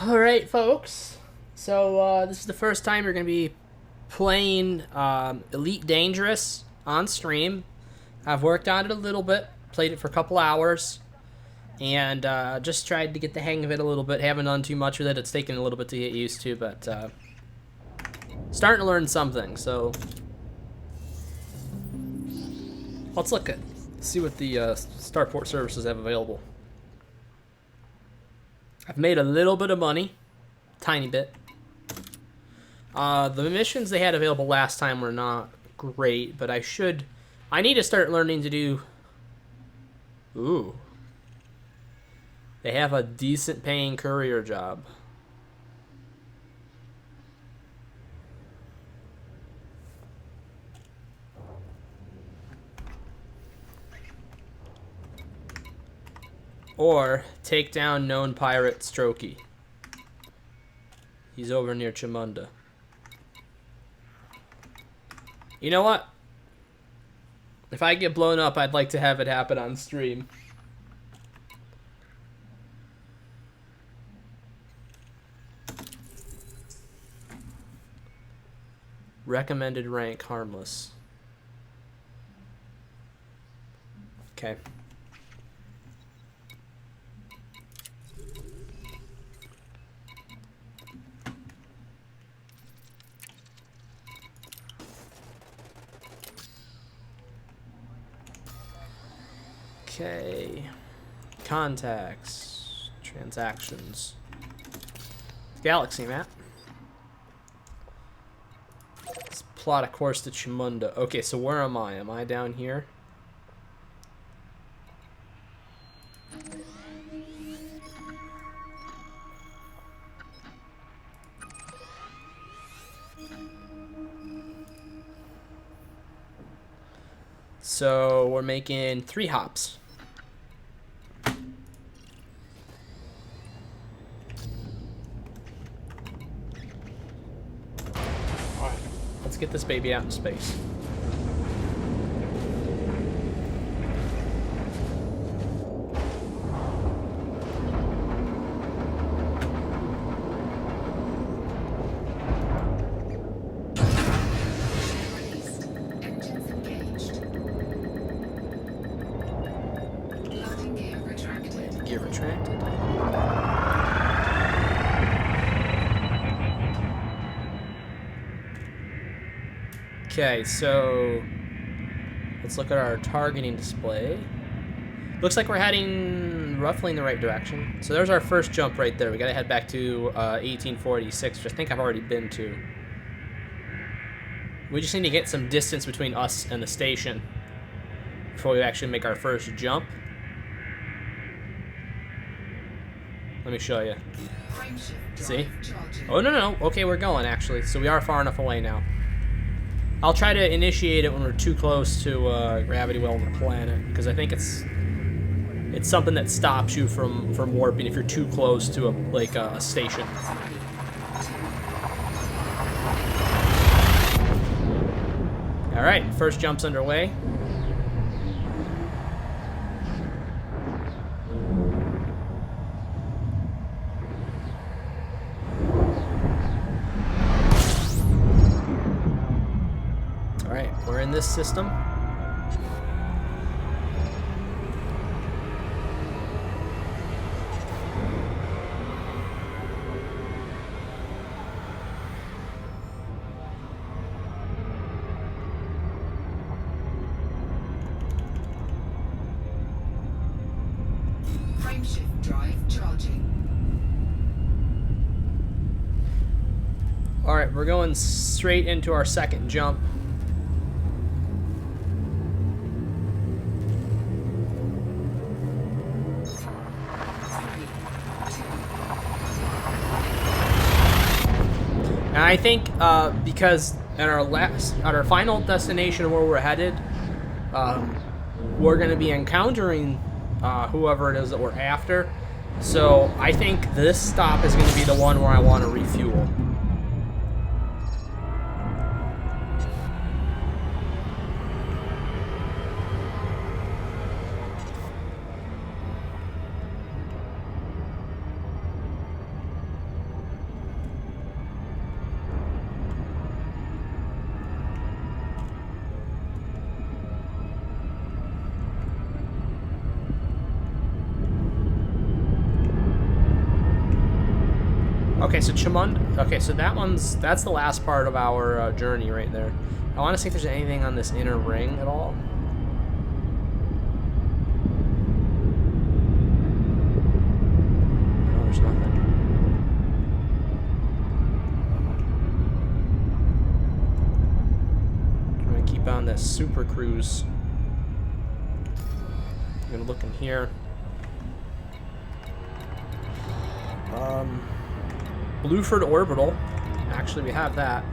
Alright, folks. So, this is the first time you're going to be playing Elite Dangerous on stream. I've worked on it a little bit, played it for a couple hours, and just tried to get the hang of it a little bit. Haven't done too much with it. It's taken a little bit to get used to, but starting to learn something. So, let's look at see what the Starport services have available. I've made a little bit of money. Tiny bit. The missions they had available last time were not great, but I need to start learning to do... Ooh. They have a decent paying courier job. Or take down known pirate Strokey. He's over near Chamunda. You know what? If I get blown up, I'd like to have it happen on stream. Recommended rank, harmless. Okay. Okay. Contacts. Transactions. Galaxy map. Let's plot a course to Chamunda. Okay, so where am I? Am I down here? So we're making 3 hops. Alright, let's get this baby out in space. Gear retracted. Okay, so let's look at our targeting display. Looks like we're heading roughly in the right direction. So there's our first jump right there. We gotta head back to 1846, which I think I've already been to. We just need to get some distance between us and the station before we actually make our first jump. Let me show you. See? Oh, no. Okay, we're going, actually. So we are far enough away now. I'll try to initiate it when we're too close to gravity well on the planet, because I think it's something that stops you from warping if you're too close to a station. All right, first jump's underway. We're in this system. Frameshift drive charging. All right, we're going straight into our second jump. And I think because at our final destination where we're headed, we're going to be encountering whoever it is that we're after. So I think this stop is going to be the one where I want to refuel. Okay, so Chamund. Okay, so that's the last part of our journey right there. I want to see if there's anything on this inner ring at all. No, there's nothing. I'm gonna keep on this super cruise. I'm gonna look in here. Blueford Orbital. Actually, we have that.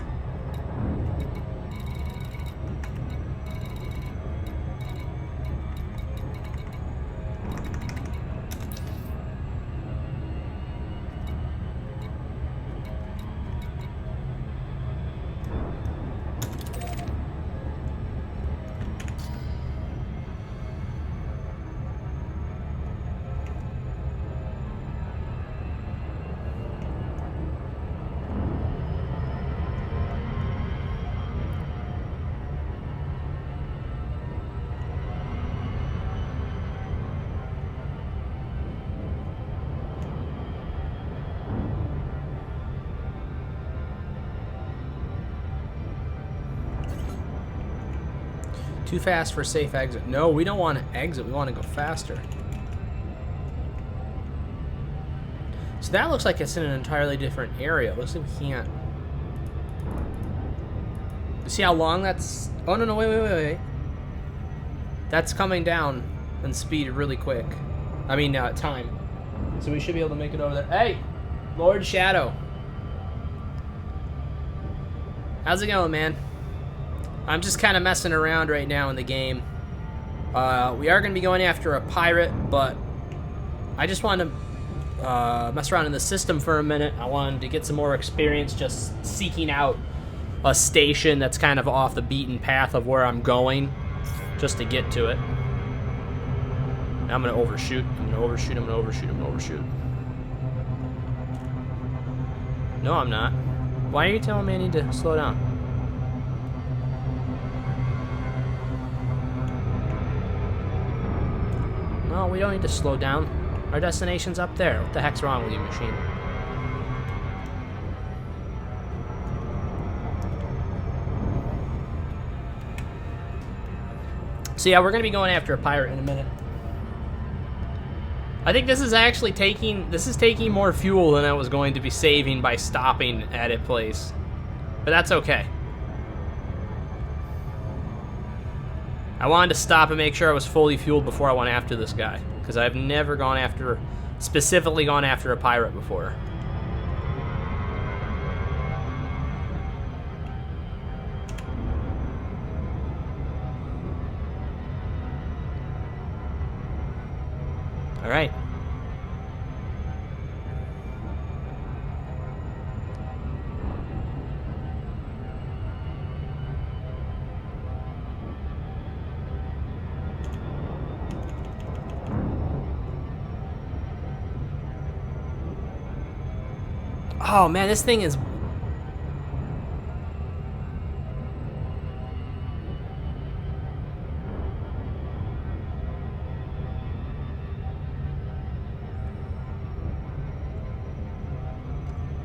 Too fast for safe exit. No, we don't want to exit. We want to go faster. So that looks like it's in an entirely different area. It looks like we can't. You see how long that's... Oh, no, wait. That's coming down in speed really quick. I mean, time. So we should be able to make it over there. Hey! Lord Shadow. How's it going, man? I'm just kind of messing around right now in the game. We are going to be going after a pirate, but I just wanted to mess around in the system for a minute. I wanted to get some more experience just seeking out a station that's kind of off the beaten path of where I'm going, just to get to it. I'm going to overshoot. I'm going to overshoot. I'm going to overshoot. I'm going to overshoot. No, I'm not. Why are you telling me I need to slow down? No, we don't need to slow down. Our destination's up there. What the heck's wrong with you, machine? So yeah, we're gonna be going after a pirate in a minute. I think this is actually taking more fuel than I was going to be saving by stopping at a place. But that's okay. I wanted to stop and make sure I was fully fueled before I went after this guy, because I've never specifically gone after a pirate before. All right. Oh man, this thing is...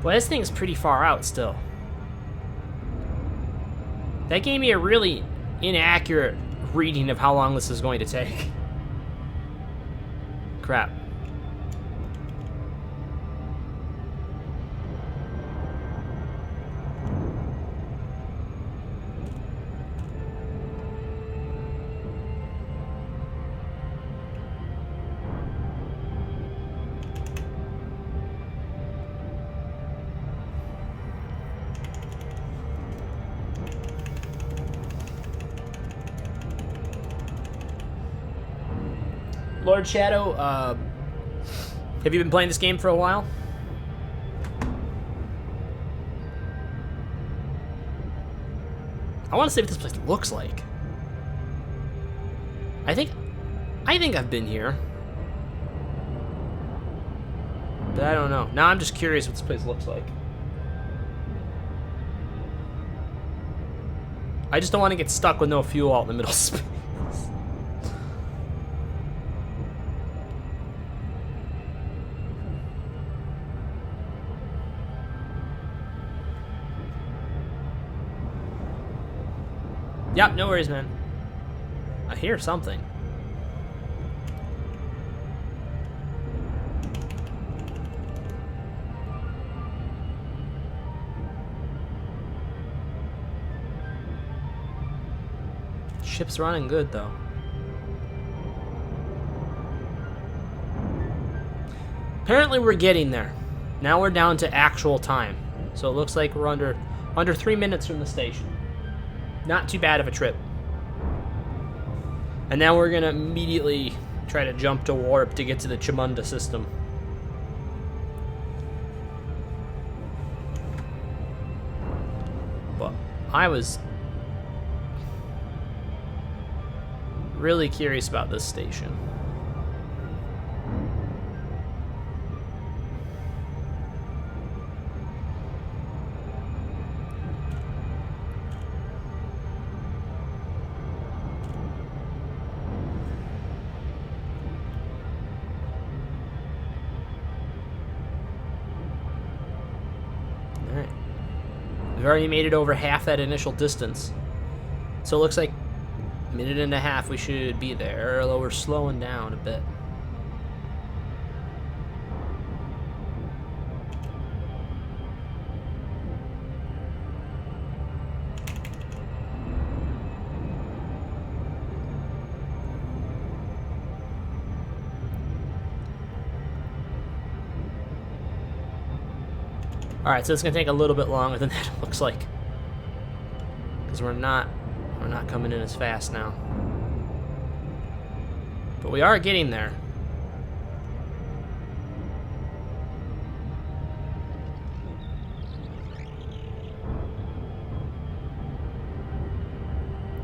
Well, this thing's pretty far out still. That gave me a really inaccurate reading of how long this is going to take. Crap. Lord Shadow, have you been playing this game for a while? I want to see what this place looks like. I think I've been here, but I don't know. Now I'm just curious what this place looks like. I just don't want to get stuck with no fuel out in the middle of space. Yep, no worries, man. I hear something. Ship's running good, though. Apparently we're getting there. Now we're down to actual time. So it looks like we're under 3 minutes from the station. Not too bad of a trip. And now we're going to immediately try to jump to warp to get to the Chamunda system. But I was really curious about this station. Alright. We've already made it over half that initial distance. So it looks like a minute and a half we should be there, although we're slowing down a bit. Alright, so it's going to take a little bit longer than that, it looks like. Because we're not coming in as fast now. But we are getting there.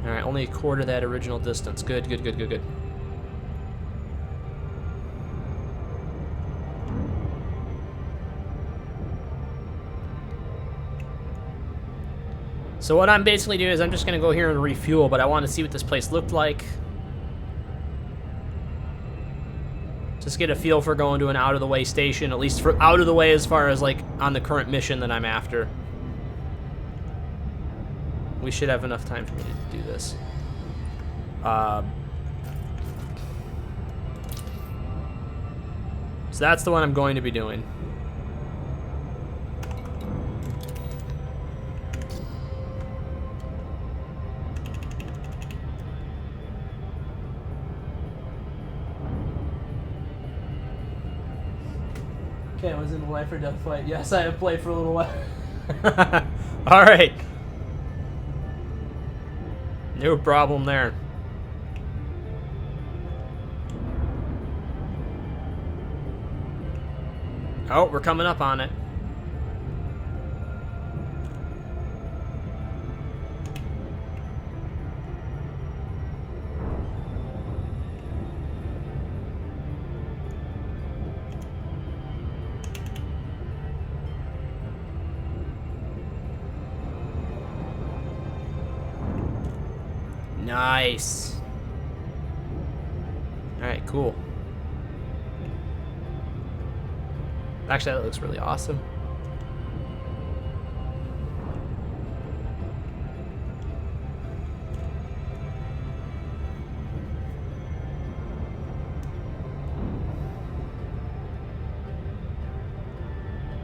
Alright, only a quarter of that original distance. Good, good, good, good, good. So what I'm basically doing is I'm just going to go here and refuel, but I want to see what this place looked like. Just get a feel for going to an out-of-the-way station, at least for out of the way as far as, like, on the current mission that I'm after. We should have enough time for me to do this. So that's the one I'm going to be doing. Okay, I was in a life or death fight. Yes, I have played for a little while. Alright. No problem there. Oh, we're coming up on it. Nice. Alright, cool. Actually, that looks really awesome.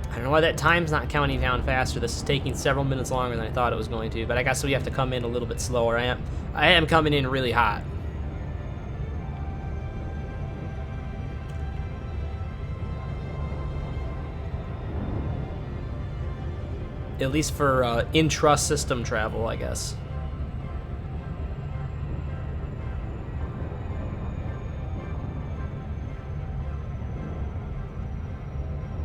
I don't know why that time's not counting down faster. This is taking several minutes longer than I thought it was going to, but I guess we have to come in a little bit slower. I am coming in really hot. At least for intra-system travel, I guess.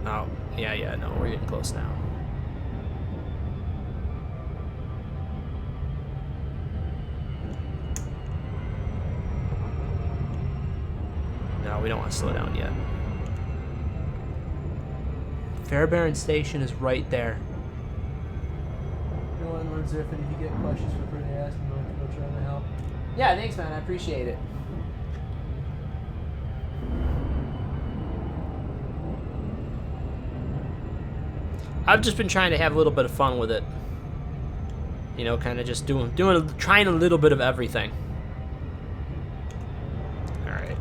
Oh, yeah, no, we're getting close now. No, we don't want to slow down yet. Fairbairn Station is right there. No one learns if you get questions, feel free to ask me. We'll try to help. Yeah, thanks, man. I appreciate it. I've just been trying to have a little bit of fun with it. You know, kind of just trying a little bit of everything. All right.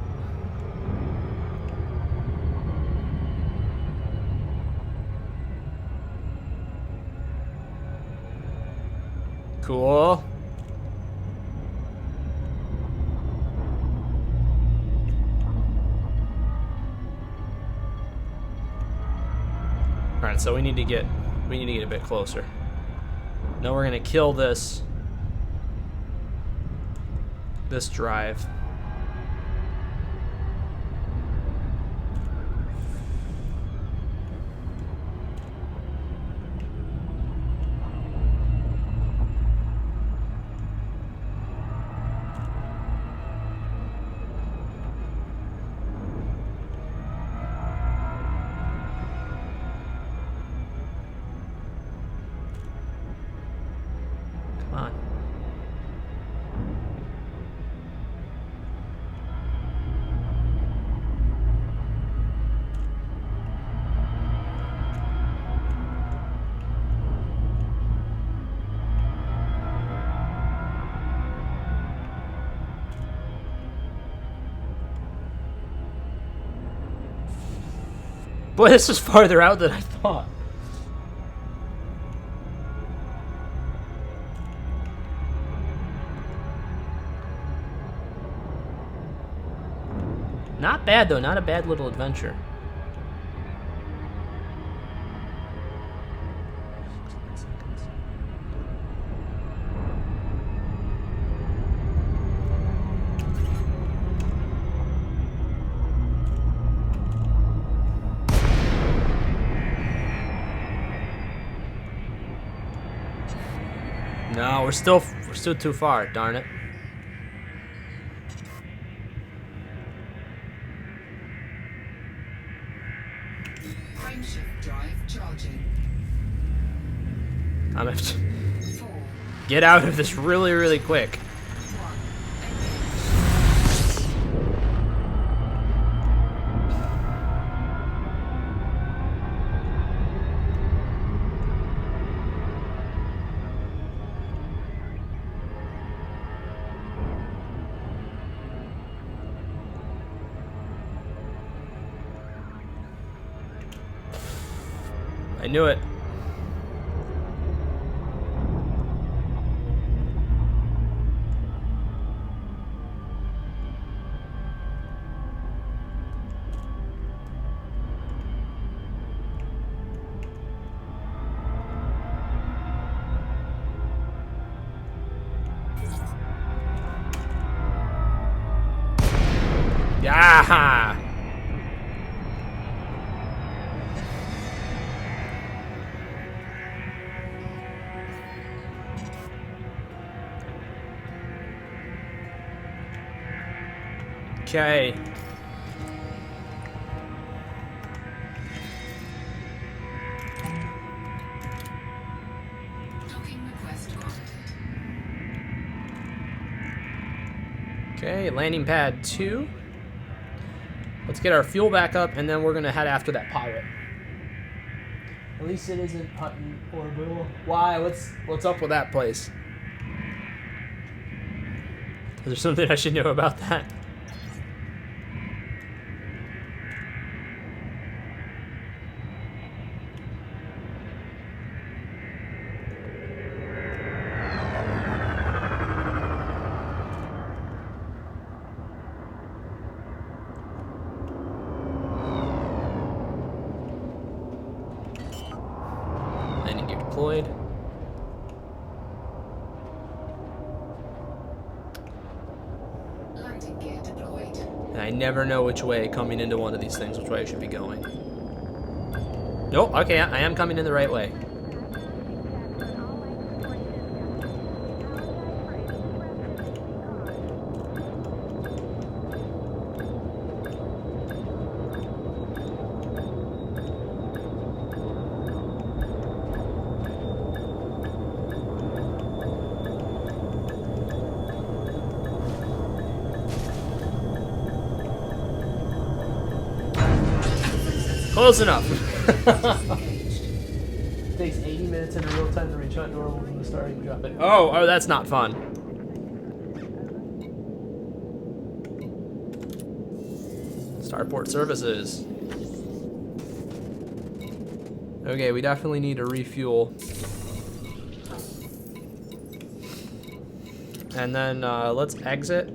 Cool. All right, so we need to get a bit closer. Now we're gonna kill this drive. Come on. Boy, this is farther out than I thought. Not bad, though. Not a bad little adventure. No, we're still too far, darn it. Frameshift drive charging. I'm gonna have to 4, get out of this really, really quick. 1, I knew it. Yeah. Okay. docking request granted. Okay, landing pad 2. Let's get our fuel back up, and then we're gonna head after that pirate. At least it isn't Hutton Orbital. Why? What's up with that place? Is there something I should know about that? Landing gear deployed. Landing gear deployed. And I never know which way coming into one of these things, which way I should be going. Nope, okay, I am coming in the right way. Close enough. It takes 80 minutes in real time to reach out normal from the starting drop it. Oh, that's not fun. Starport services. Okay, we definitely need to refuel. And then let's exit.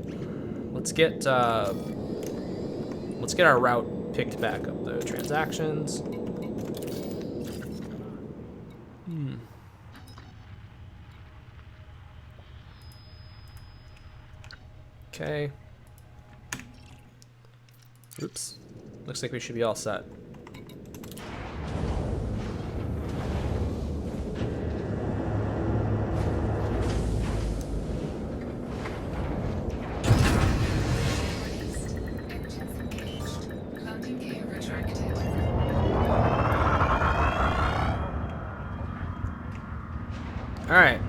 Let's get our route picked back up though. Transactions. Okay. Oops. Looks like we should be all set. Engines engaged. Landing gear retracted. Alright.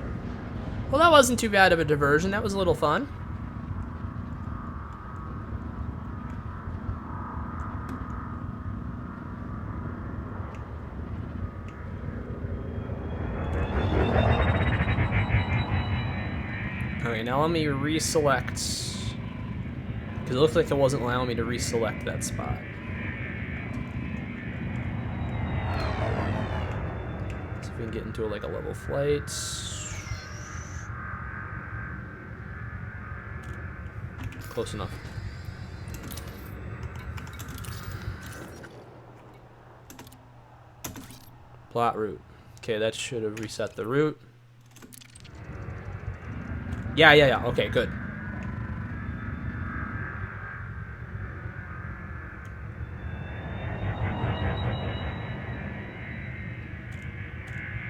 Well, that wasn't too bad of a diversion. That was a little fun. Okay, now let me reselect. Because it looked like it wasn't allowing me to reselect that spot. See if we can get into like a level flight. Close enough. Plot route. Okay, that should have reset the route. Yeah. Okay, good.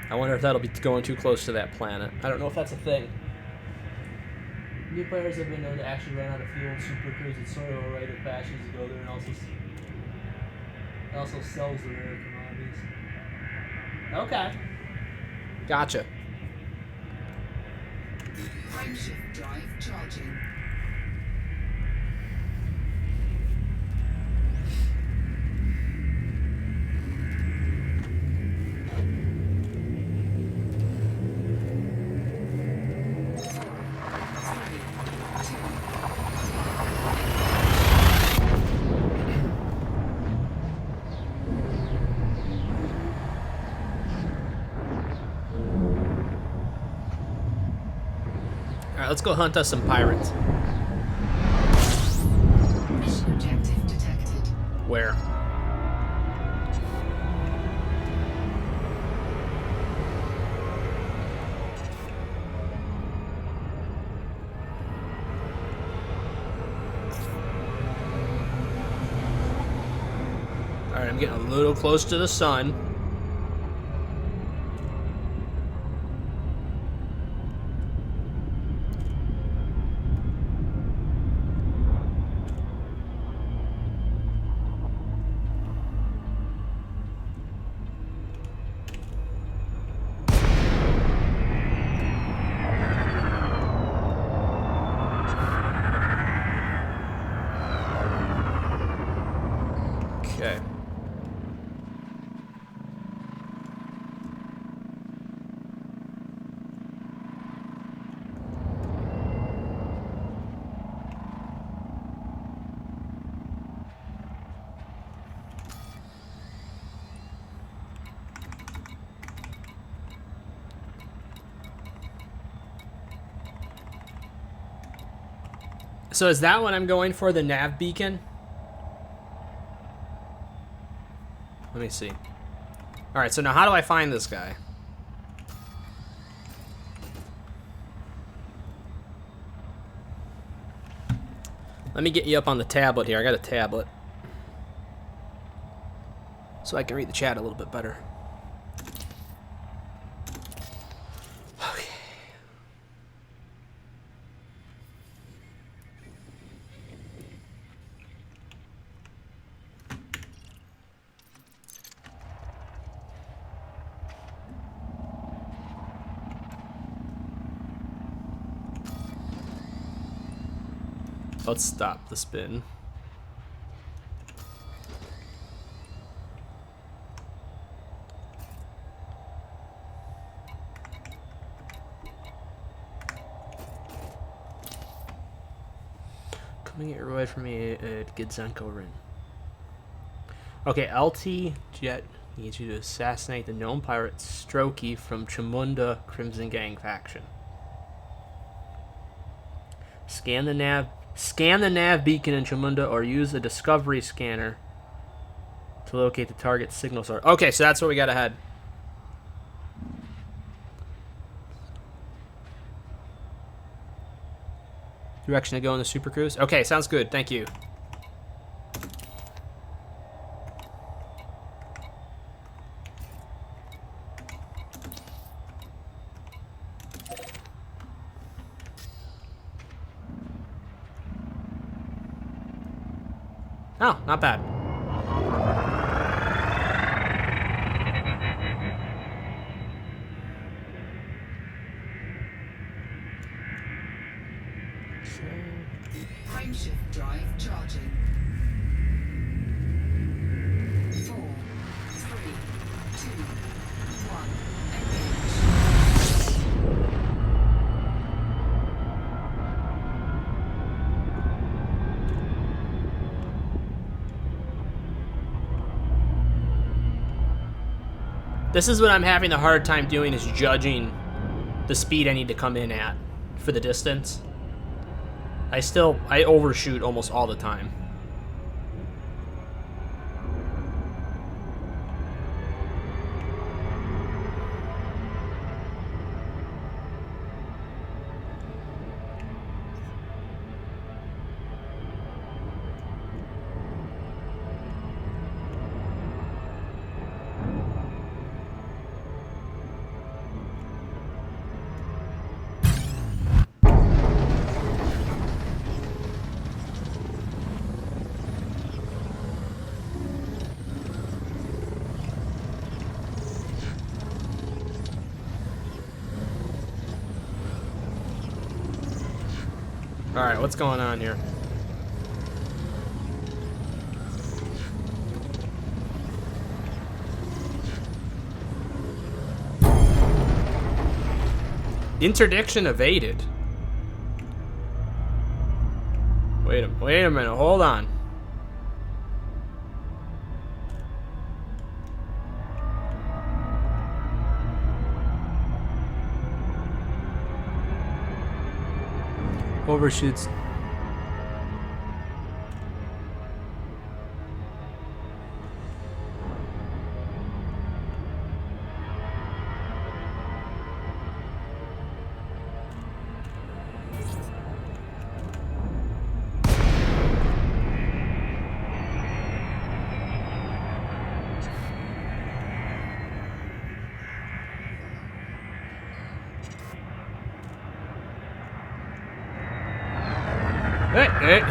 I wonder if that'll be going too close to that planet. I don't know if that's a thing. New players have been known to actually run out of fuel in Super Cruise. It's sort of a rite of passage to go there, and also sells the rare commodities. Okay. Gotcha. Frameshift drive charging. Alright, let's go hunt us some pirates. Mission objective detected. Where? Alright, I'm getting a little close to the sun. Okay. So is that what I'm going for, the nav beacon? Let me see. Alright, so now how do I find this guy? Let me get you up on the tablet here. I got a tablet. So I can read the chat a little bit better. Okay. Let's stop the spin. Coming it away from me at Gidzenko Rin. Okay, LT Jet needs you to assassinate the gnome pirate Strokey from Chamunda Crimson Gang faction. Scan the nav beacon in Chamunda or use a discovery scanner to locate the target signal source. Okay, so that's what we got ahead. Direction to go in the Super Cruise? Okay, sounds good. Thank you. Oh, not bad. Frameshift drive charging. 4, 3, 2, 1. This is what I'm having a hard time doing, is judging the speed I need to come in at for the distance. I overshoot almost all the time. Alright, what's going on here? Interdiction evaded. Wait a minute, hold on. Overshoots.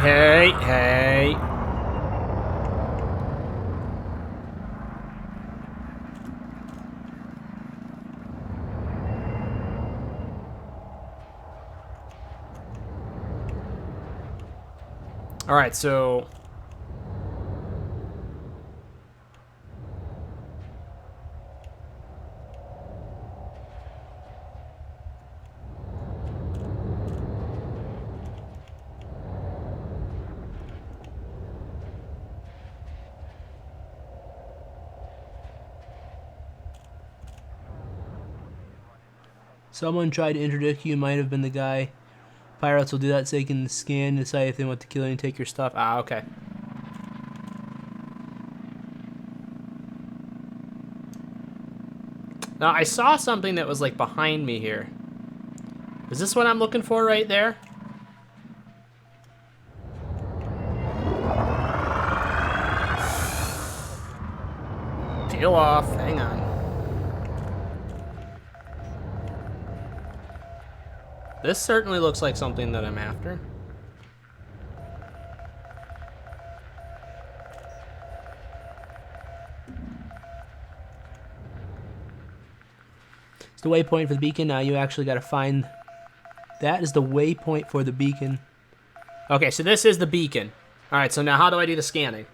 Hey. All right, so someone tried to interdict you, might have been the guy. Pirates will do that so they can scan, decide if they want to kill you and take your stuff. Ah, okay. Now, I saw something that was like behind me here. Is this what I'm looking for right there? Peel off, hang on. This certainly looks like something that I'm after. It's the waypoint for the beacon. Now you actually got to find... That is the waypoint for the beacon. Okay, so this is the beacon. Alright, so now how do I do the scanning?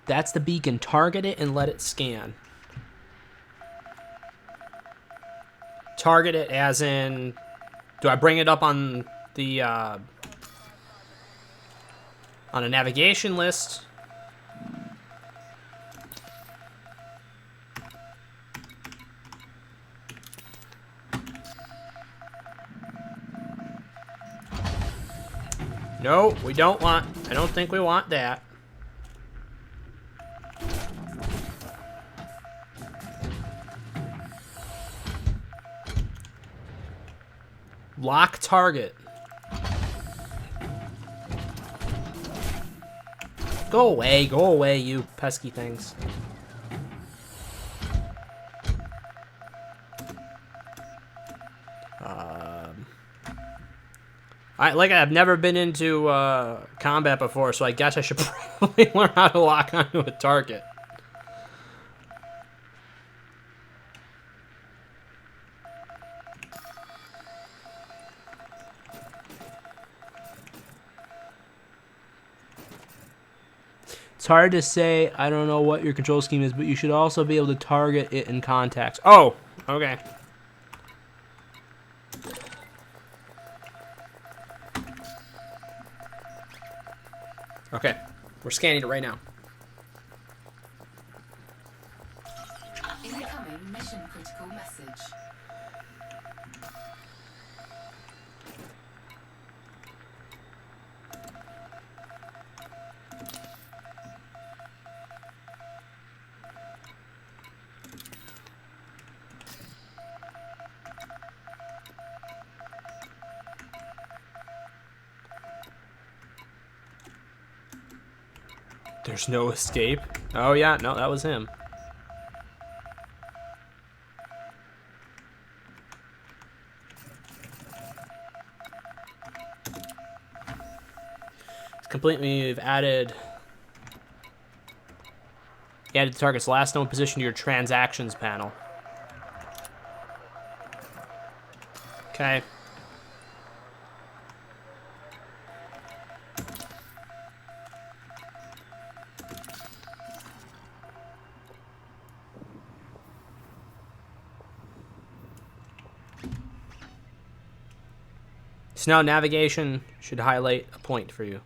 That's the beacon. Target it and let it scan. Target it as in... Do I bring it up on the... on a navigation list? No, we don't want... I don't think we want that. Lock target. Go away, you pesky things. I've never been into combat before, so I guess I should probably learn how to lock onto a target. It's hard to say. I don't know what your control scheme is, but you should also be able to target it in contacts. Oh, okay. Okay, we're scanning it right now. Incoming mission critical message. There's no escape. Oh yeah, no, that was him. It's completely. We've added the target's last known position to your transactions panel. Okay. So now navigation should highlight a point for you.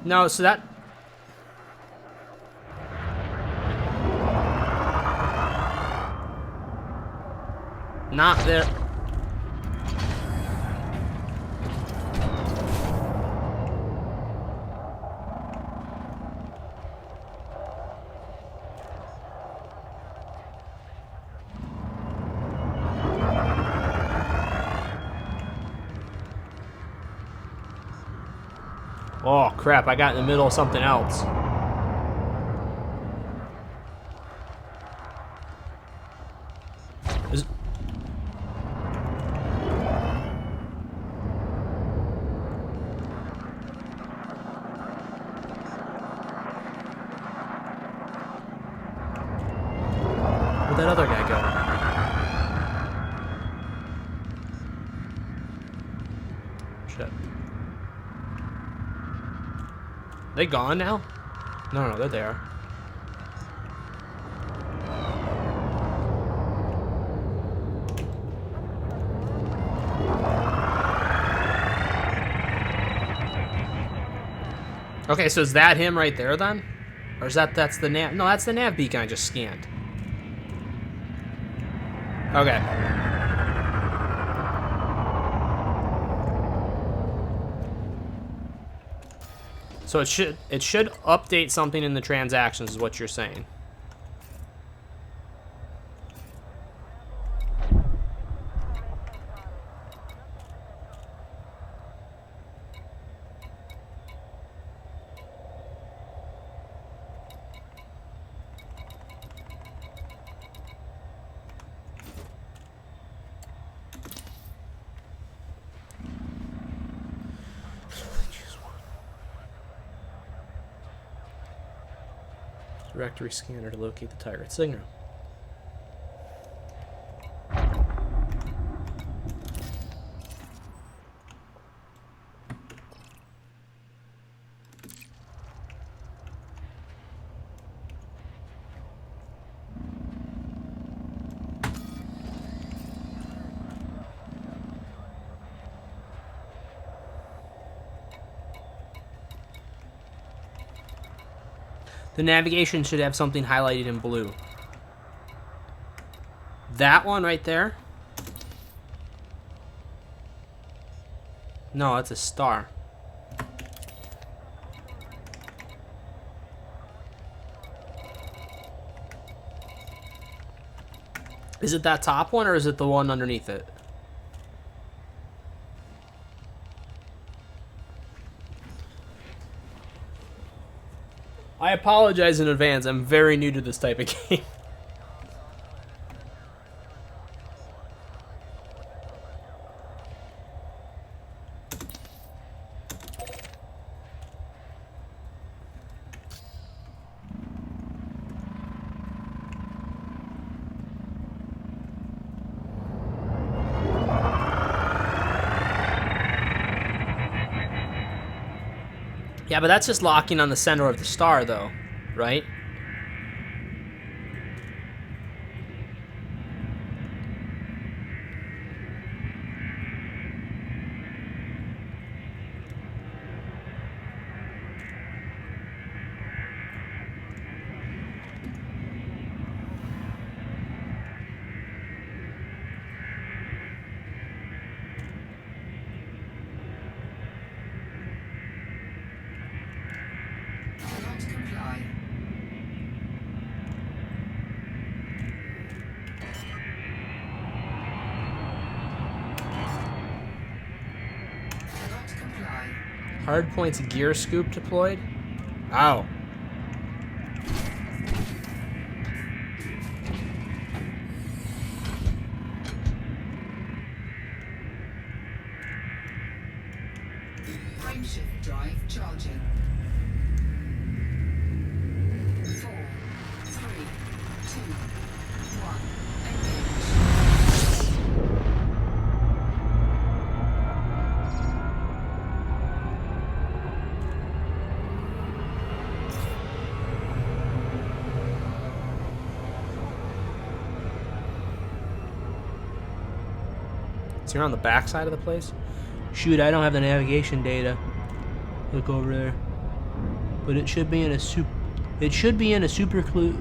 No, so that... Not there. Oh, crap, I got in the middle of something else. Is... Where'd that other guy go? Shit. They gone now? No, they're there. Okay, so is that him right there then? Or is that's the nav? No, that's the nav beacon I just scanned. Okay. So it should update something in the transactions is what you're saying. Directory scanner to locate the target signal. The navigation should have something highlighted in blue. That one right there? No, it's a star. Is it that top one or is it the one underneath it? I apologize in advance. I'm very new to this type of game. Yeah, but that's just locking on the center of the star, though, right? Cannot comply. Cannot comply. Hardpoint's gear scoop deployed? Ow. Frameshift drive charging. 4, 3, 2, 1. So you're on the back side of the place? Shoot, I don't have the navigation data. Look over there. But it should be in a super clue.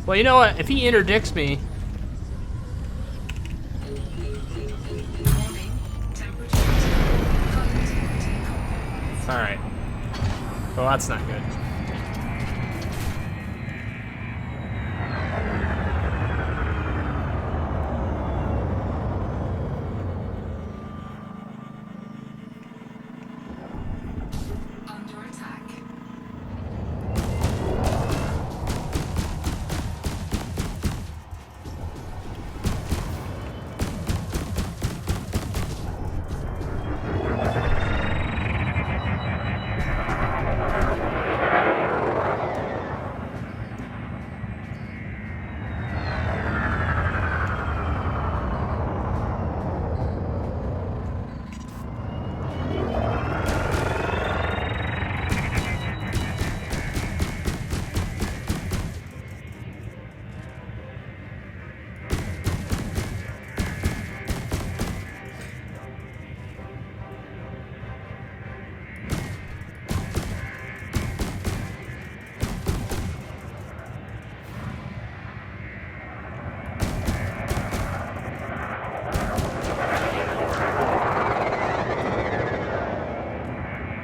Well, you know what? If he interdicts me, Warning. Temperature. Connectivity. all right. Well, that's not good. Under attack.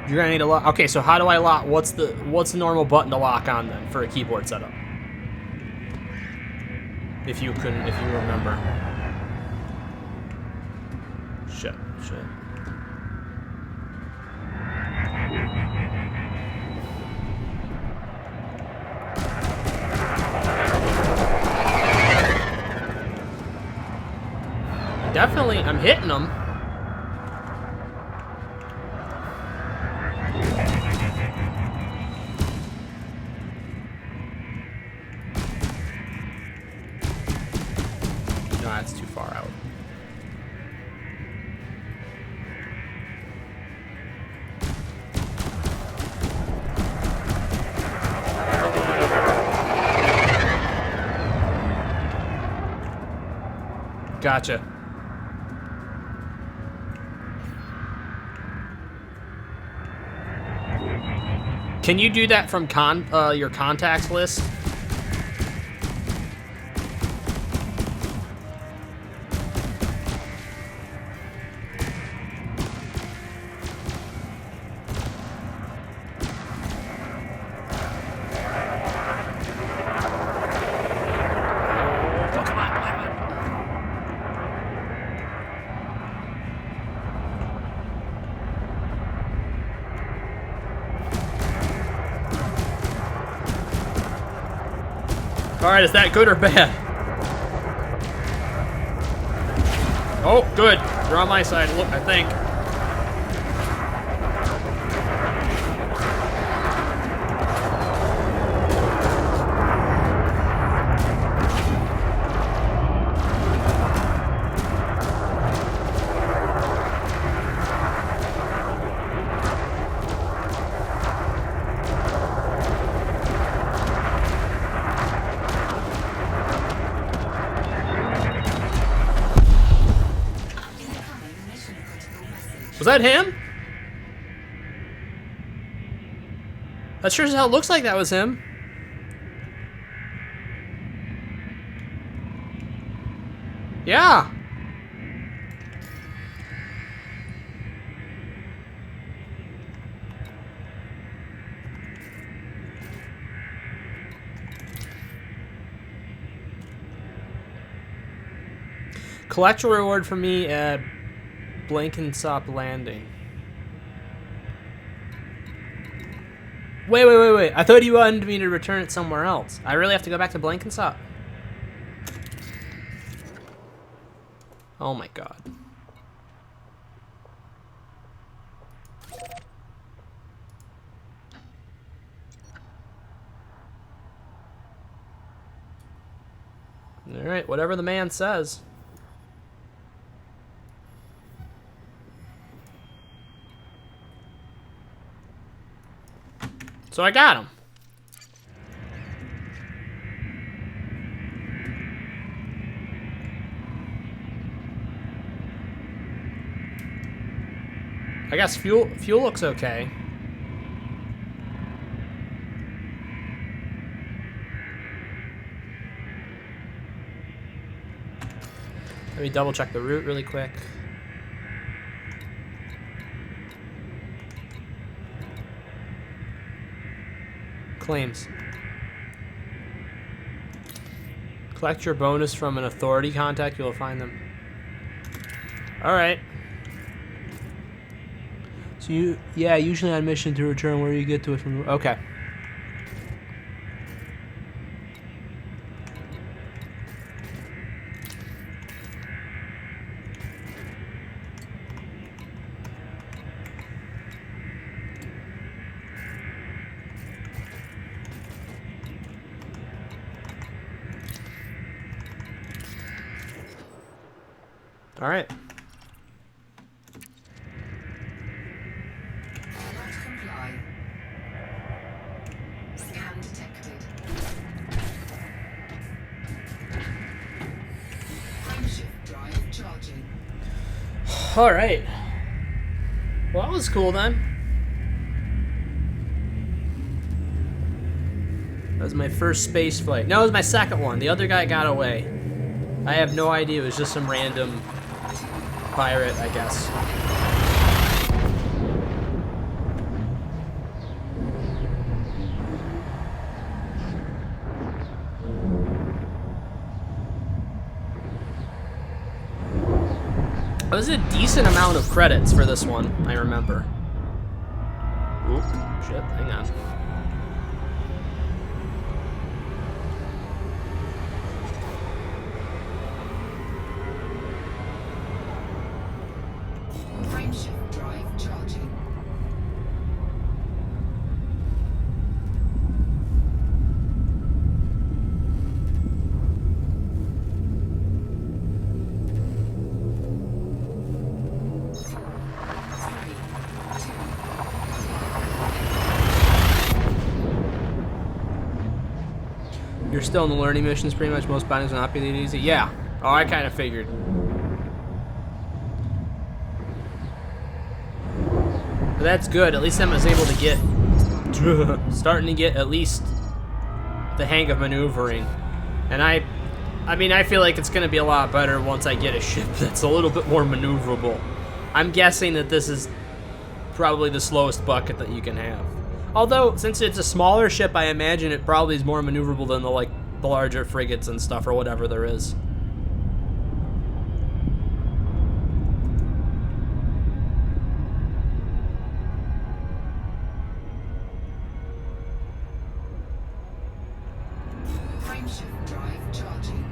You're gonna need a lock. Okay, so how do I lock? What's the normal button to lock on then for a keyboard setup? If you remember. Shit. Definitely, I'm hitting them. No, that's too far out. Gotcha. Can you do that from your contacts list? Alright, is that good or bad? Oh, good. You're on my side, look, I think. Was that him? That sure as hell looks like that was him. Yeah. Collect a reward for me at Blankensop Landing. Wait. I thought you wanted me to return it somewhere else. I really have to go back to Blankensop? Oh my god. Alright, whatever the man says. So I got him. I guess fuel looks okay. Let me double check the route really quick. Claims. Collect your bonus from an authority contact, you'll find them. Alright. So usually on mission to return where you get to it from. Okay. All right. Not comply. Scan detected. Frameshift drive charging. All right. Well, that was cool then. That was my first space flight. No, it was my second one. The other guy got away. I have no idea. It was just some random pirate, I guess. It was a decent amount of credits for this one, I remember. Oop, shit, hang on. Frameshift drive charging. You're still in the learning missions pretty much. Most bindings will not be that easy. Yeah. Oh, I kind of figured. But that's good. At least I was able to get Starting to get at least the hang of maneuvering. And I mean, I feel like it's going to be a lot better once I get a ship that's a little bit more maneuverable. I'm guessing that this is probably the slowest bucket that you can have. Although, since it's a smaller ship, I imagine it probably is more maneuverable than the larger frigates and stuff or whatever there is. Frameshift drive charging.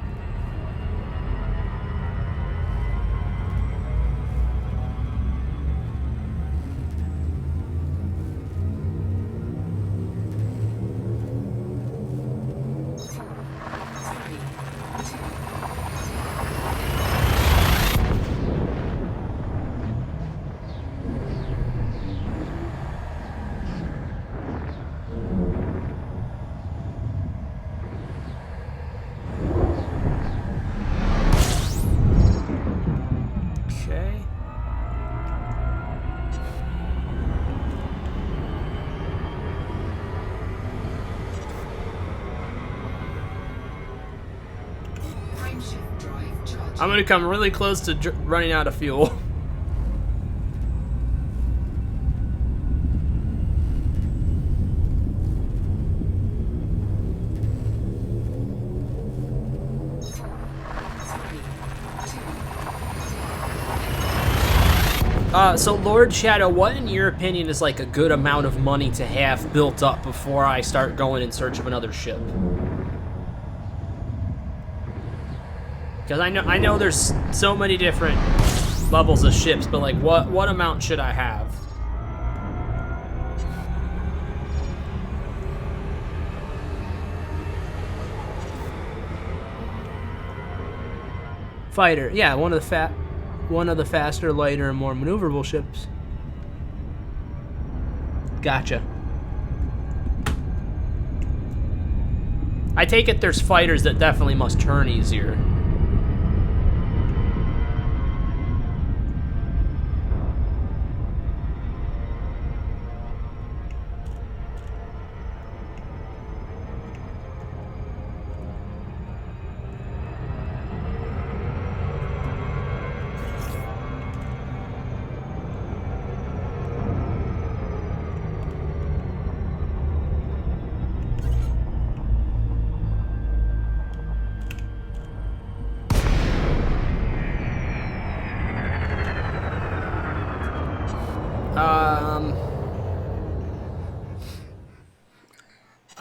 Okay. Frameshift drive charging. I'm gonna come really close to running out of fuel. So Lord Shadow, what in your opinion is like a good amount of money to have built up before I start going in search of another ship? Because I know there's so many different levels of ships, but like what amount should I have? Fighter, yeah, one of the faster, lighter, and more maneuverable ships. Gotcha. I take it there's fighters that definitely must turn easier.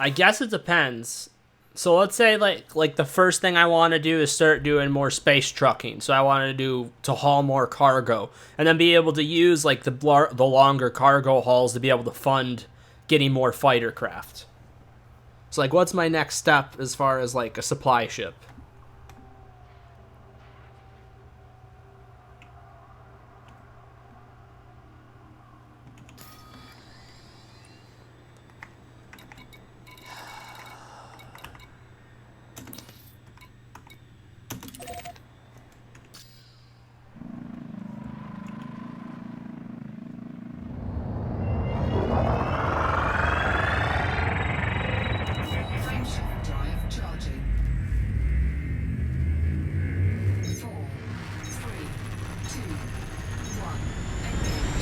I guess it depends. So let's say like the first thing I want to do is start doing more space trucking. So I want to haul more cargo and then be able to use like the longer cargo hauls to be able to fund getting more fighter craft. So like what's my next step as far as like a supply ship? Frameshift drive charging. 4, 3, 2, 1. Engage.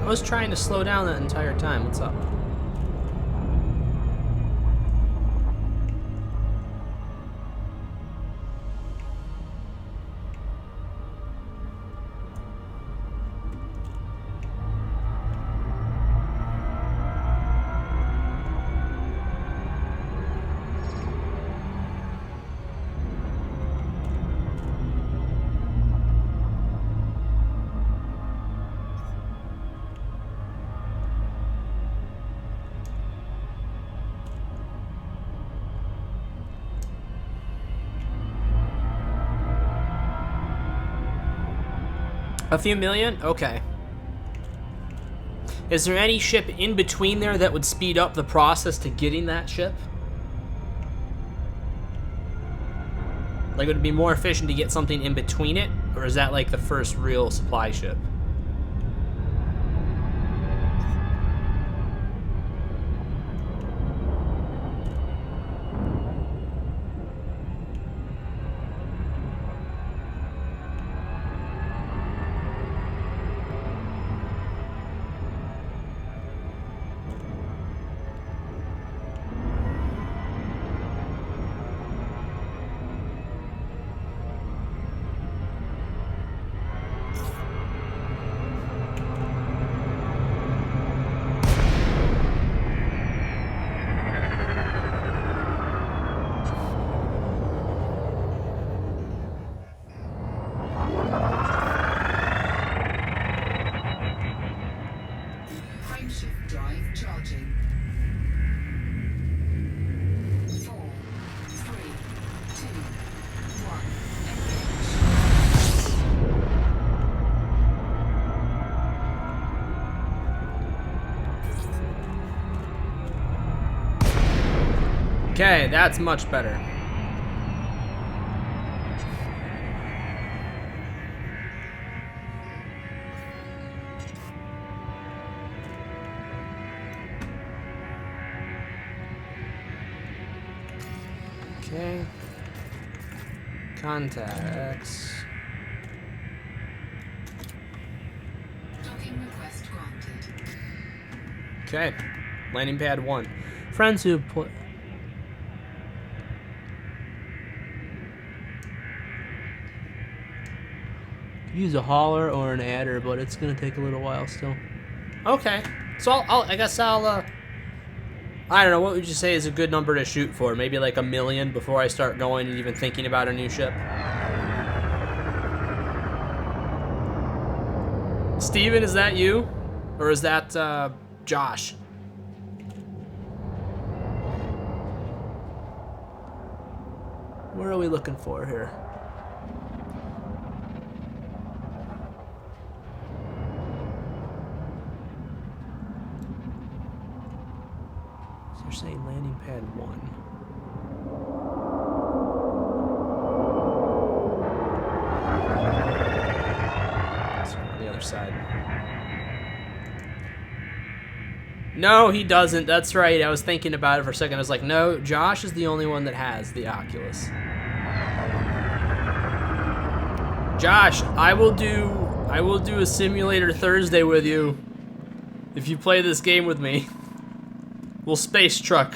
I was trying to slow down that entire time. What's up? A few million? Okay. Is there any ship in between there that would speed up the process to getting that ship? Like, would it be more efficient to get something in between it? Or is that like the first real supply ship? Frameshift drive charging. 4, 3, 2, 1, engage. Okay, that's much better. Okay. Contacts. Docking request granted. Okay. Landing pad 1. Friends who play. Use a hauler or an adder, but it's gonna take a little while still. Okay. So I guess I'll I don't know, what would you say is a good number to shoot for? Maybe like 1 million before I start going and even thinking about a new ship? Steven, is that you? Or is that, Josh? What are we looking for here? So you're saying landing pad 1. The other side. No, he doesn't. That's right. I was thinking about it for a second. I was like, no, Josh is the only one that has the Oculus. Josh, I will do a simulator Thursday with you if you play this game with me. We'll space truck.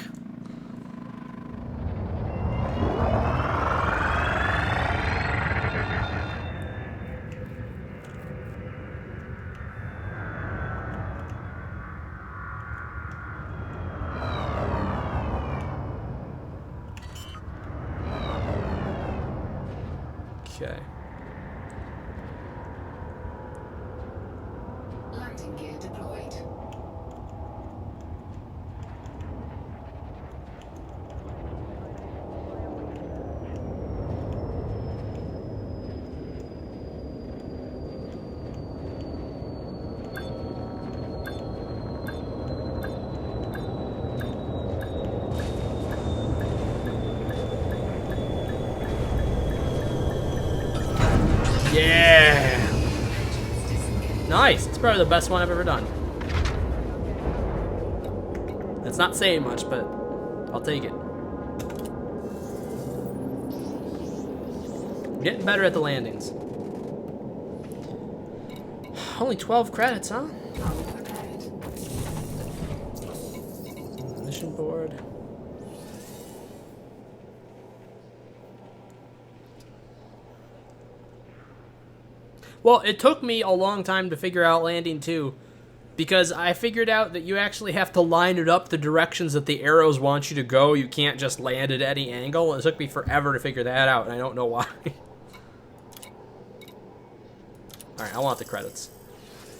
Okay. Landing gear deployed. Yeah. Nice. It's probably the best one I've ever done. It's not saying much, but I'll take it. Getting better at the landings. Only 12 credits, huh? Mission board. Well, it took me a long time to figure out landing 2, because I figured out that you actually have to line it up the directions that the arrows want you to go. You can't just land at any angle. It took me forever to figure that out, and I don't know why. Alright, I want the credits.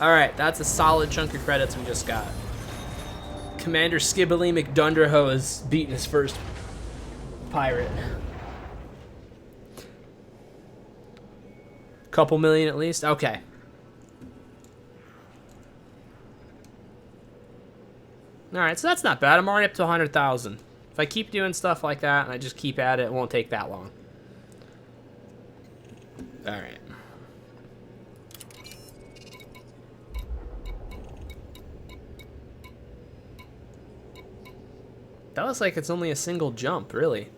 Alright, that's a solid chunk of credits we just got. Commander Skibbily McDunderho has beaten his first pirate. Couple million at least? Okay. Alright, so that's not bad. I'm already up to 100,000. If I keep doing stuff like that and I just keep at it, it won't take that long. Alright. That looks like it's only a single jump, really.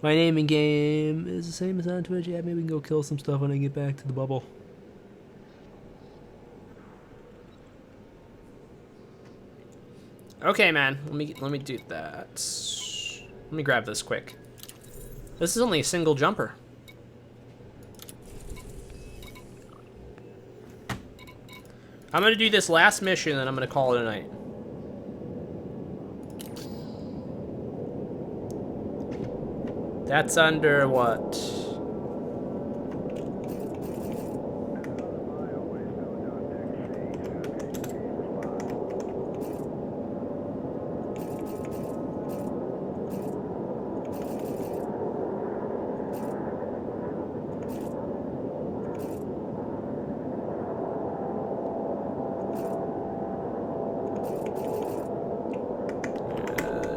My name in game is the same as on Twitch. Yeah, maybe we can go kill some stuff when I get back to the bubble. Okay, man. Let me do that. Let me grab this quick. This is only a single jumper. I'm gonna do this last mission, and then I'm gonna call it a night. That's under what?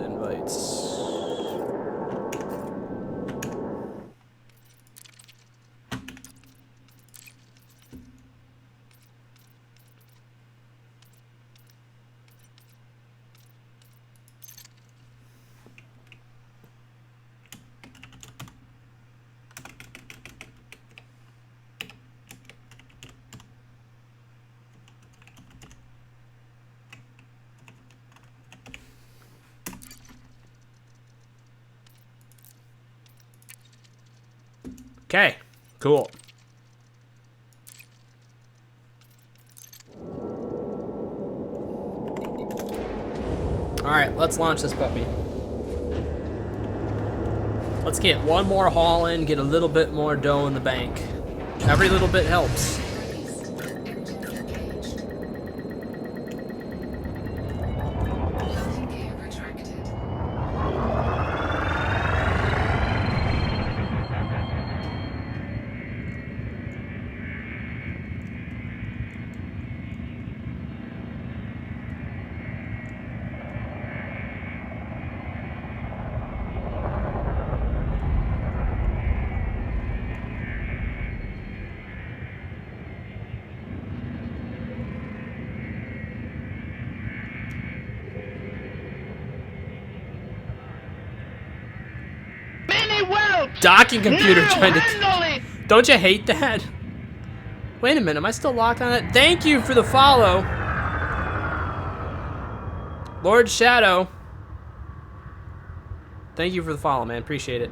Invites. Okay, cool. All right, let's launch this puppy. Let's get one more haul in, get a little bit more dough in the bank. Every little bit helps. Docking computer trying to... Don't you hate that? Wait a minute, am I still locked on it? Thank you for the follow. Lord Shadow. Thank you for the follow, man. Appreciate it.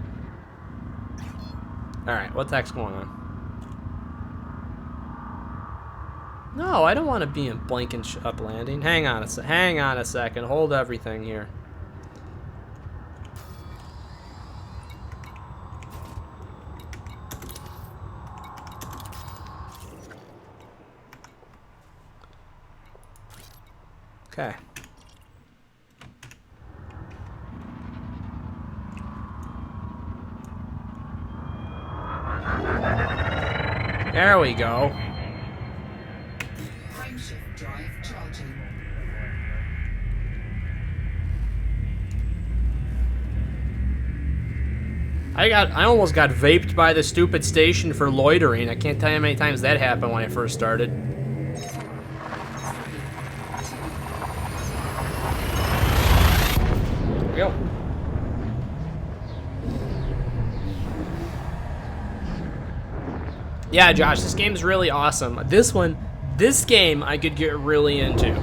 Alright, what the heck's going on? No, I don't want to be in blanking up landing. Hang on a second. Hold everything here. Okay. There we go. Frameshift drive charging. I almost got vaped by the stupid station for loitering. I can't tell you how many times that happened when I first started. Go. Yeah, Josh, this game's really awesome. This game I could get really into.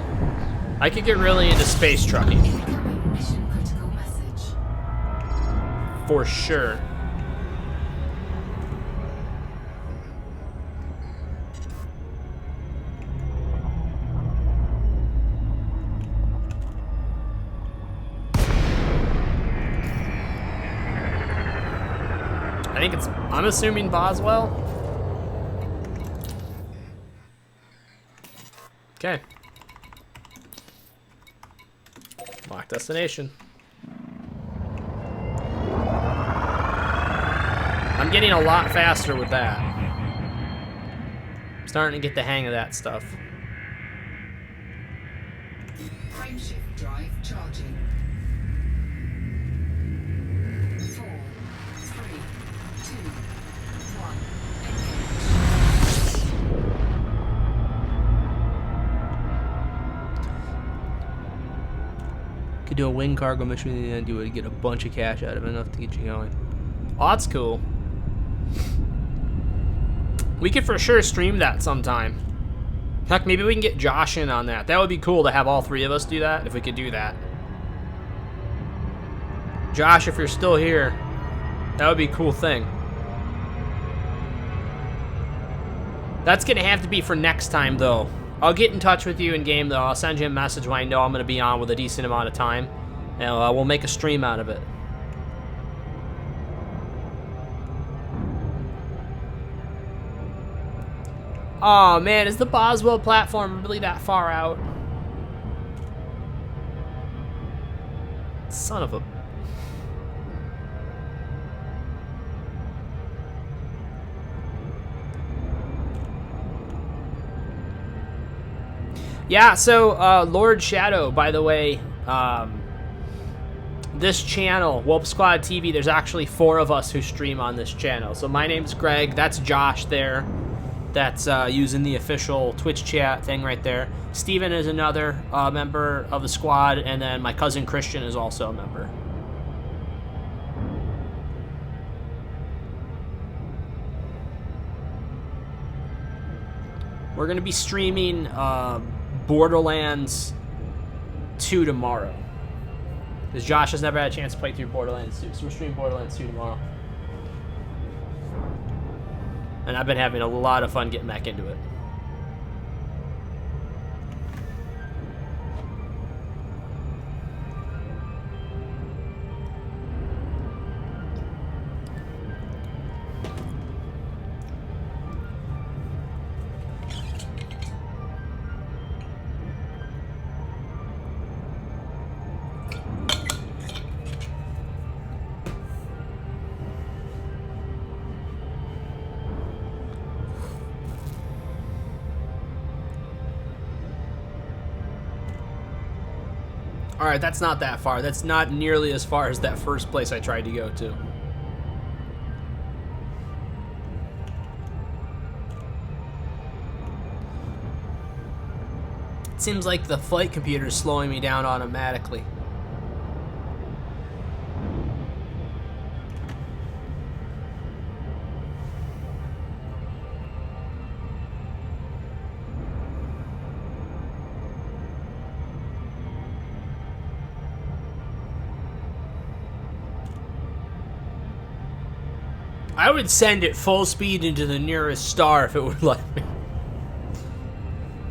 I could get really into space trucking. Mission critical message. For sure. I think I'm assuming Boswell. Okay. Lock destination. I'm getting a lot faster with that. I'm starting to get the hang of that stuff. Frameshift Drive charging. 4, 3, 2, 1. Could do a wing cargo mission and you would get a bunch of cash out of it, enough to get you going. Oh, that's cool. We could for sure stream that sometime. Heck, maybe we can get Josh in on that. That would be cool to have all three of us do that, if we could do that. Josh, if you're still here, that would be a cool thing. That's going to have to be for next time, though. I'll get in touch with you in game, though. I'll send you a message when I know I'm going to be on with a decent amount of time. And we'll make a stream out of it. Oh, man, is the Boswell platform really that far out? Son of a... Yeah, so, Lord Shadow, by the way, this channel, Whelp Squad TV, there's actually 4 of us who stream on this channel. So my name's Greg, that's Josh there. That's using the official Twitch chat thing right there. Steven is another member of the squad, and then my cousin Christian is also a member. We're going to be streaming Borderlands 2 tomorrow. Because Josh has never had a chance to play through Borderlands 2, so we're streaming Borderlands 2 tomorrow. And I've been having a lot of fun getting back into it. Alright, that's not that far. That's not nearly as far as that first place I tried to go to. It seems like the flight computer is slowing me down automatically. I would send it full speed into the nearest star if it would let me.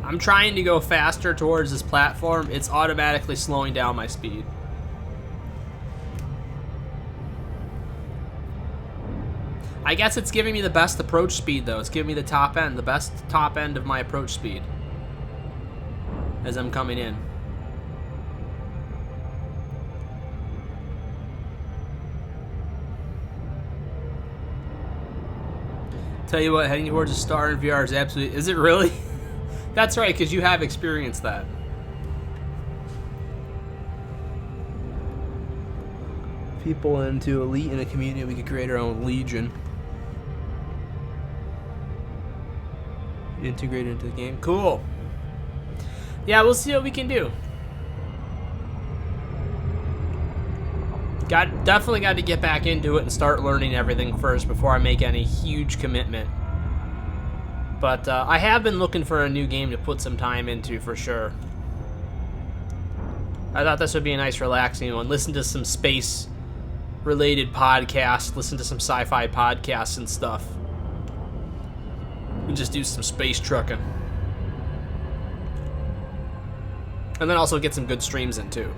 I'm trying to go faster towards this platform. It's automatically slowing down my speed. I guess it's giving me the best approach speed, though. It's giving me the top end, the best top end of my approach speed as I'm coming in. Tell you what, heading towards a star in VR is absolutely... Is it really? That's right, because you have experienced that. People into elite in a community, we could create our own legion. Integrate into the game. Cool. Yeah, we'll see what we can do. Definitely got to get back into it and start learning everything first before I make any huge commitment. But I have been looking for a new game to put some time into for sure. I thought this would be a nice relaxing one. Listen to some space-related podcasts, listen to some sci-fi podcasts and stuff. And just do some space trucking. And then also get some good streams in too.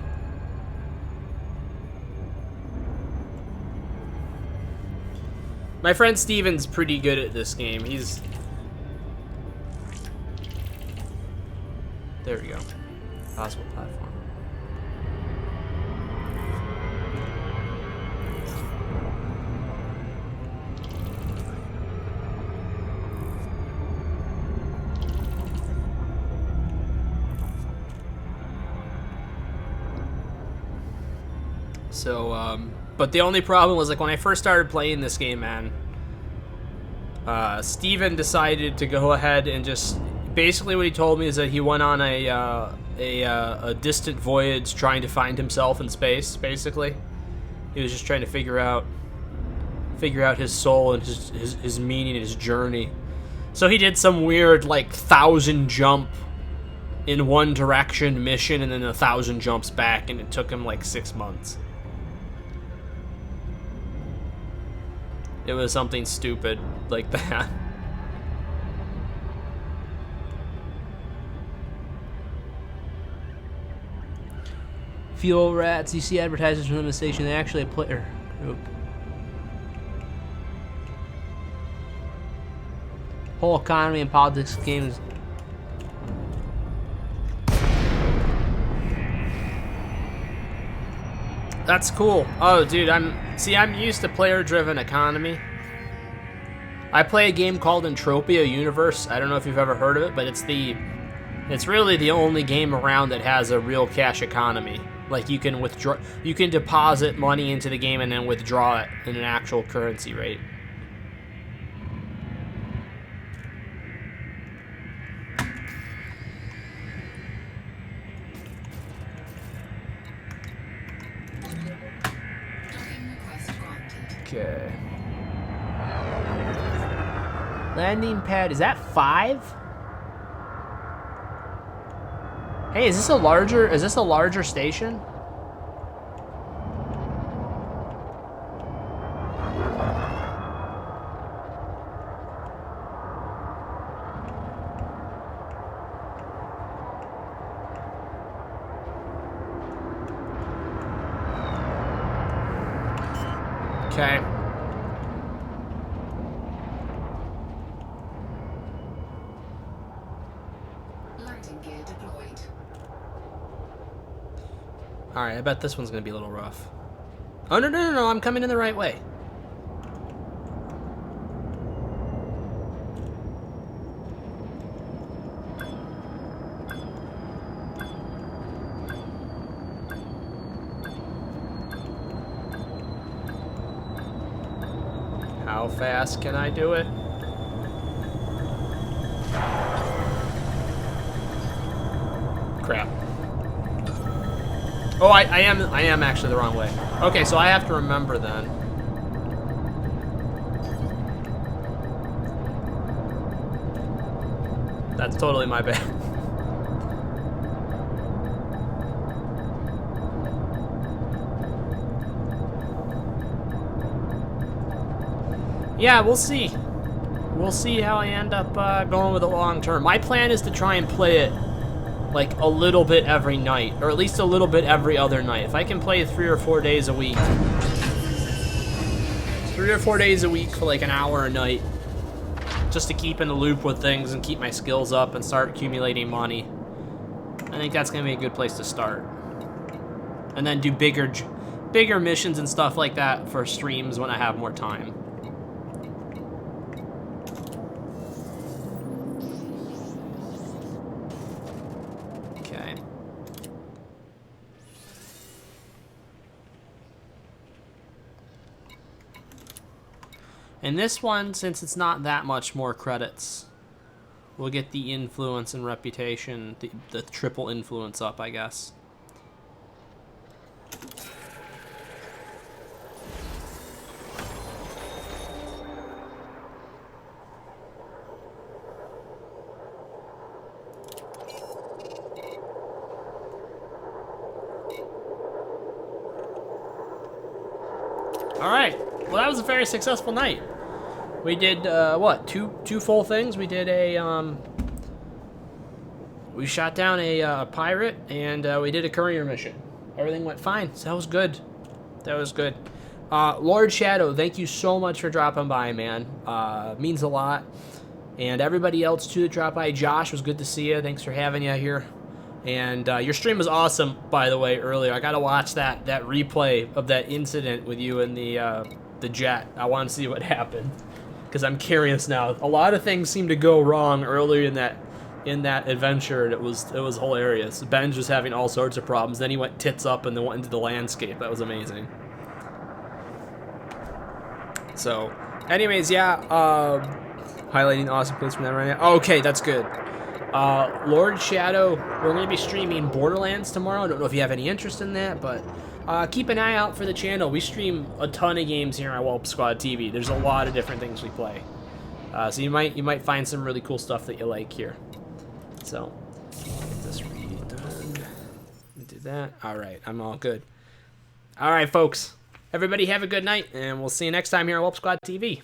My friend Steven's pretty good at this game. He's... There we go. Possible platform. So, but the only problem was, like, when I first started playing this game, man, Steven decided to go ahead and just, basically what he told me is that he went on a distant voyage trying to find himself in space, basically. He was just trying to figure out his soul and his meaning and his journey. So he did some weird, like, 1,000 jump in one direction mission and then 1,000 jumps back, and it took him like 6 months. It was something stupid like that. Fuel rats, you see advertisers from the station, they actually a player group. Whole economy and politics games. That's cool. Oh, dude, I'm used to player-driven economy. I play a game called Entropia Universe. I don't know if you've ever heard of it, but it's really the only game around that has a real cash economy. Like, you can deposit money into the game and then withdraw it in an actual currency rate. Okay. Landing pad, is that 5? Hey, is this a larger station? Okay. Landing gear deployed. Alright, I bet this one's gonna be a little rough. Oh, no, I'm coming in the right way. How fast can I do it? Crap. Oh, I am actually the wrong way. Okay, so I have to remember then. That's totally my bad. Yeah, we'll see. We'll see how I end up going with it long term. My plan is to try and play it like a little bit every night, or at least a little bit every other night. If I can play 3 or 4 days a week. 3 or 4 days a week for like an hour a night. Just to keep in the loop with things and keep my skills up and start accumulating money. I think that's going to be a good place to start. And then do bigger missions and stuff like that for streams when I have more time. Okay. And this one, since it's not that much more credits, we'll get the influence and reputation, the triple influence up, I guess. Alright, well that was a very successful night. We did, what, two full things? We did we shot down a pirate, and we did a courier mission. Everything went fine, so that was good. That was good. Lord Shadow, thank you so much for dropping by, man. Means a lot. And everybody else, too, that dropped by. Josh, was good to see you. Thanks for having you here. And your stream was awesome, by the way, earlier. I gotta watch that replay of that incident with you and the jet. I want to see what happened, because I'm curious now. A lot of things seem to go wrong earlier in in that adventure, and it was hilarious. Ben's just having all sorts of problems. Then he went tits up and then went into the landscape. That was amazing. So, anyways, yeah, highlighting awesome clips from that right now. Okay, that's good. Lord Shadow, we're going to be streaming Borderlands tomorrow. I don't know if you have any interest in that, but keep an eye out for the channel. We stream a ton of games here on Whelp Squad TV. There's a lot of different things we play. So you might find some really cool stuff that you like here. So, get this redone. Do that. All right, I'm all good. All right, folks. Everybody have a good night, and we'll see you next time here on Whelp Squad TV.